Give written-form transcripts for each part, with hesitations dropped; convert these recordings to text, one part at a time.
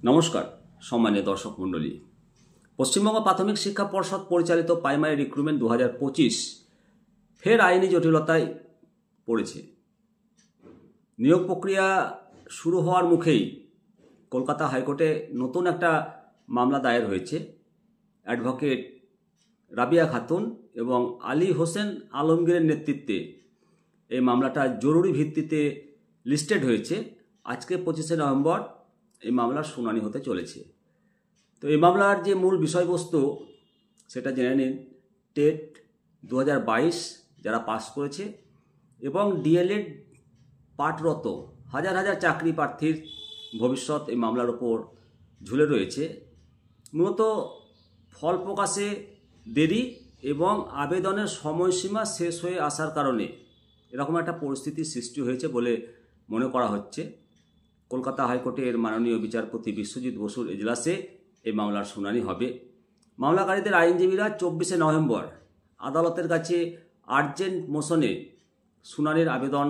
নমস্কার সম্মানীয় দর্শক মণ্ডলী। পশ্চিমবঙ্গ প্রাথমিক শিক্ষা পর্ষদ পরিচালিত প্রাইমারি রিক্রুটমেন্ট 2025 ফের আইনি জটিলতায় পড়েছে। নিয়োগ প্রক্রিয়া শুরু হওয়ার মুখেই কলকাতা হাইকোর্টে নতুন একটা মামলা দায়ের হয়েছে। অ্যাডভোকেট রাবিয়া খাতুন এবং আলী হোসেন আলমগীরের নেতৃত্বে এই মামলাটা জরুরি ভিত্তিতে লিস্টেড হয়েছে। আজকে 25শে নভেম্বর এই মামলার শুনানি হতে চলেছে। তো এই মামলার যে মূল বিষয়বস্তু সেটা জেনে নিন। টেট 2022 যারা পাস করেছে এবং ডিএলএড পাঠরত হাজার হাজার চাকরি প্রার্থীর ভবিষ্যৎ এই মামলার ওপর ঝুলে রয়েছে। মূলত ফল প্রকাশে দেরি এবং আবেদনের সময়সীমা শেষ হয়ে আসার কারণে এরকম একটা পরিস্থিতির সৃষ্টি হয়েছে বলে মনে করা হচ্ছে। কলকাতা হাইকোর্টের মাননীয় বিচারপতি বিশ্বজিৎ বসুর এজলাসে এই মামলার শুনানি হবে। মামলাকারীদের আইনজীবীরা 24শে নভেম্বর আদালতের কাছে আর্জেন্ট মোশনে শুনানির আবেদন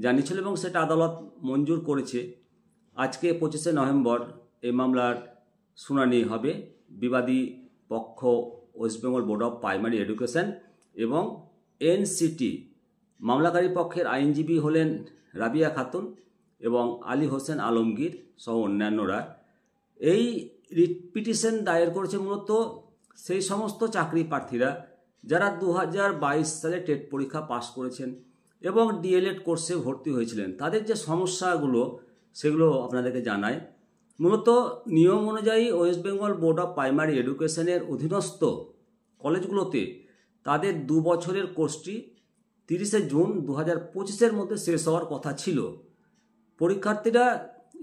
জানিয়েছিল এবং সেটা আদালত মঞ্জুর করেছে। আজকে 25শে নভেম্বর এই মামলার শুনানি হবে। বিবাদী পক্ষ West Bengal board of primary education এবং এনসিটি। মামলাকারী পক্ষের আইনজীবী হলেন রাবিয়া খাতুন এবং আলী হোসেন আলমগীর সহ অন্যান্যরা। এই রিট পিটিশন দায়ের করেছে মূলত সেই সমস্ত চাকরি প্রার্থীরা যারা 2022 সালে টেট পরীক্ষা পাশ করেছেন এবং ডিএলএড কোর্সে ভর্তি হয়েছিলেন। তাদের যে সমস্যাগুলো সেগুলো আপনাদেরকে জানায়। মূলত নিয়ম অনুযায়ী West Bengal board of primary এডুকেশনের অধীনস্থ কলেজগুলোতে তাদের 2 বছরের কোর্সটি 30শে জুন 2025-এর মধ্যে শেষ হওয়ার কথা ছিল। পরীক্ষার্থীরা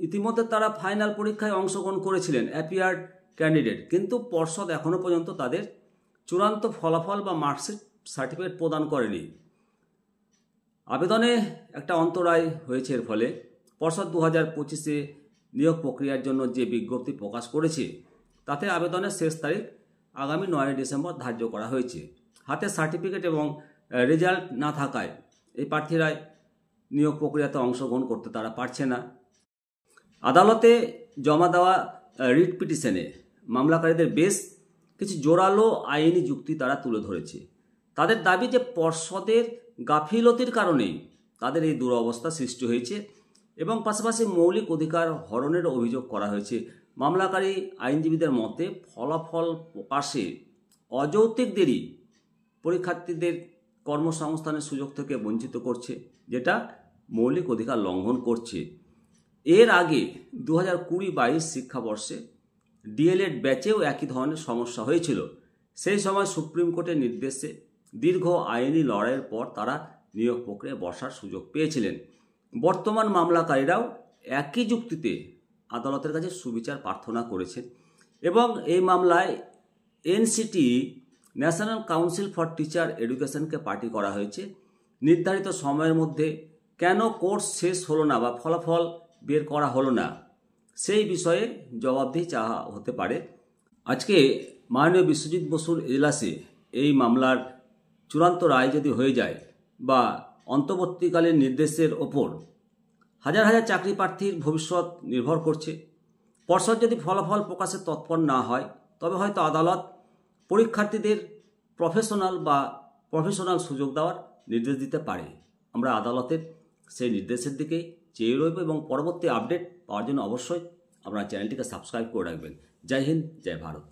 ইতিমধ্যে তারা ফাইনাল পরীক্ষায় অংশগ্রহণ করেছিলেন অ্যাপিয়ার্ড ক্যান্ডিডেট, কিন্তু পর্ষদ এখনও পর্যন্ত তাদের চূড়ান্ত ফলাফল বা মার্কশিট সার্টিফিকেট প্রদান করেনি। আবেদনে একটা অন্তরায় হয়েছে। এর ফলে পর্ষদ 2025-এ নিয়োগ প্রক্রিয়ার জন্য যে বিজ্ঞপ্তি প্রকাশ করেছে তাতে আবেদনের শেষ তারিখ আগামী 9 ডিসেম্বর ধার্য করা হয়েছে। হাতে সার্টিফিকেট এবং রেজাল্ট না থাকায় এই প্রার্থীরা নিয়োগ প্রক্রিয়াতে অংশগ্রহণ করতে তারা পারছে না। আদালতে জমা দেওয়া রিট পিটিশনে মামলাকারীদের বেশ কিছু জোরালো আইনি যুক্তি তারা তুলে ধরেছে। তাদের দাবি যে পর্ষদের গাফিলতির কারণেই তাদের এই দুরবস্থা সৃষ্টি হয়েছে এবং পাশাপাশি মৌলিক অধিকার হরণের অভিযোগ করা হয়েছে। মামলাকারী আইনজীবীদের মতে ফলাফল প্রকাশে অযৌক্তিক দেরি পরীক্ষার্থীদের কর্মসংস্থানের সুযোগ থেকে বঞ্চিত করছে, যেটা মৌলিক অধিকার লঙ্ঘন করছে। এর আগে 2020-22 শিক্ষাবর্ষে ডিএলএড ব্যাচেও একই ধরনের সমস্যা হয়েছিল। সেই সময় সুপ্রিম কোর্টের নির্দেশে দীর্ঘ আইনি লড়াইয়ের পর তারা নিয়োগ প্রক্রিয়ায় বসার সুযোগ পেয়েছিলেন। বর্তমান মামলাকারীরাও একই যুক্তিতে আদালতের কাছে সুবিচার প্রার্থনা করেছেন এবং এই মামলায় NCT national council for teacher এডুকেশনকে পার্টি করা হয়েছে। নির্ধারিত সময়ের মধ্যে কেন কোর্স শেষ হলো না বা ফলাফল বের করা হলো না সেই বিষয়ে জবাবদিহি চাওয়া হতে পারে। আজকে মাননীয় বিশ্বজিৎ বসুর এজলাসে এই মামলার চূড়ান্ত রায় যদি হয়ে যায় বা অন্তর্বর্তীকালীন নির্দেশের ওপর হাজার হাজার চাকরি প্রার্থীর ভবিষ্যৎ নির্ভর করছে। পর্ষদ যদি ফলাফল প্রকাশে তৎপর না হয় তবে হয়তো আদালত পরীক্ষার্থীদের প্রফেশনাল সুযোগ দেওয়ার নির্দেশ দিতে পারে। আমরা আদালতের সেই নির্দেশের দিকে চেয়ে রইব এবং পরবর্তী আপডেট পাওয়ার জন্য অবশ্যই আপনার চ্যানেলটিকে সাবস্ক্রাইব করে রাখবেন। জয় হিন্দ, জয় ভারত।